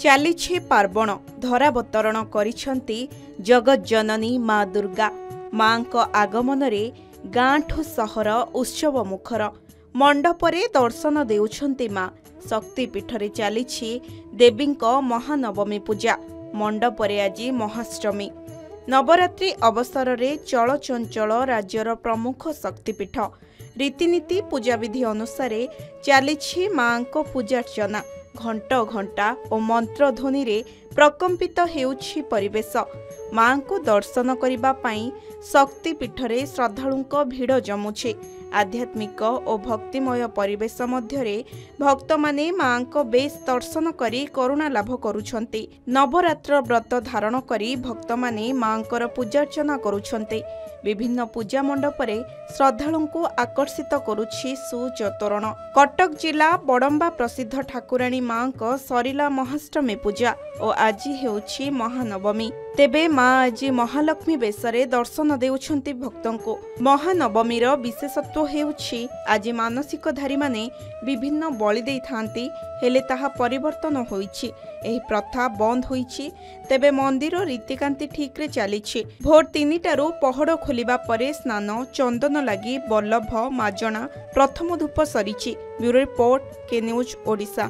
ଚାଲିଛି ପାର୍ବଣ ଧରାବତରଣ କରିଛନ୍ତି ଜଗଜ୍ଜନନୀ ମା ଦୁର୍ଗା। ମାଙ୍କ ଆଗମନରେ ଗାଁଠୁ ସହର ଉତ୍ସବ ମୁଖର। ମଣ୍ଡପରେ ଦର୍ଶନ ଦେଉଛନ୍ତି ମା। ଶକ୍ତିପୀଠରେ ଚାଲିଛି ଦେବୀଙ୍କ ମହାନବମୀ ପୂଜା। ମଣ୍ଡପରେ ଆଜି ମହାଷ୍ଟମୀ। ନବରାତ୍ରି ଅବସରରେ ଚଳଚଞ୍ଚଳ ରାଜ୍ୟର ପ୍ରମୁଖ ଶକ୍ତିପୀଠ। ରୀତିନୀତି ପୂଜାବିଧି ଅନୁସାରେ ଚାଲିଛି ମାଙ୍କ ପୂଜାର୍ଚ୍ଚନା। ଘଣ୍ଟ ଘଣ୍ଟା ଓ ମନ୍ତ୍ରଧ୍ୱନିରେ ପ୍ରକମ୍ପିତ ହେଉଛି ପରିବେଶ। ମାଙ୍କୁ ଦର୍ଶନ କରିବା ପାଇଁ ଶକ୍ତିପୀଠରେ ଶ୍ରଦ୍ଧାଳୁଙ୍କ ଭିଡ଼ ଜମୁଛି। ଆଧ୍ୟାତ୍ମିକ ଓ ଭକ୍ତିମୟ ପରିବେଶ ମଧ୍ୟରେ ଭକ୍ତମାନେ ମାଙ୍କ ବେଶ ଦର୍ଶନ କରି କରୁଣା ଲାଭ କରୁଛନ୍ତି। ନବରାତ୍ର ବ୍ରତ ଧାରଣ କରି ଭକ୍ତମାନେ ମାଙ୍କର ପୂଜାର୍ଚ୍ଚନା କରୁଛନ୍ତି। ବିଭିନ୍ନ ପୂଜା ମଣ୍ଡପରେ ଶ୍ରଦ୍ଧାଳୁଙ୍କୁ ଆକର୍ଷିତ କରୁଛି ସୁଚତୋରଣ। କଟକ ଜିଲ୍ଲା ବଡମ୍ବା ପ୍ରସିଦ୍ଧ ଠାକୁରାଣୀ ମାଙ୍କ ସରିଲା ମହାଷ୍ଟମୀ ପୂଜା ଓ ଆଜି ହେଉଛି ମହାନବମୀ। ତେବେ ମା ଆଜି ମହାଲକ୍ଷ୍ମୀ ବେଶରେ ଦର୍ଶନ ଦେଉଛନ୍ତି ଭକ୍ତଙ୍କୁ। ମହାନବମୀର ବିଶେଷତ୍ୱ ହେଉଛି ଆଜି ମାନସିକଧାରୀମାନେ ବିଭିନ୍ନ ବଳି ଦେଇଥାନ୍ତି, ହେଲେ ତାହା ପରିବର୍ତ୍ତନ ହୋଇଛି। ଏହି ପ୍ରଥା ବନ୍ଦ ହୋଇଛି। ତେବେ ମନ୍ଦିର ରୀତିକାନ୍ତି ଠିକ୍ରେ ଚାଲିଛି। ଭୋର 3ଟାରୁ ପହଡ଼ ଖୋଲିବା ପରେ ସ୍ନାନ, ଚନ୍ଦନ ଲାଗି, ବଲ୍ଲଭ, ମାଜଣା, ପ୍ରଥମ ଧୂପ ସରିଛି। Bureau report, K news Odisha.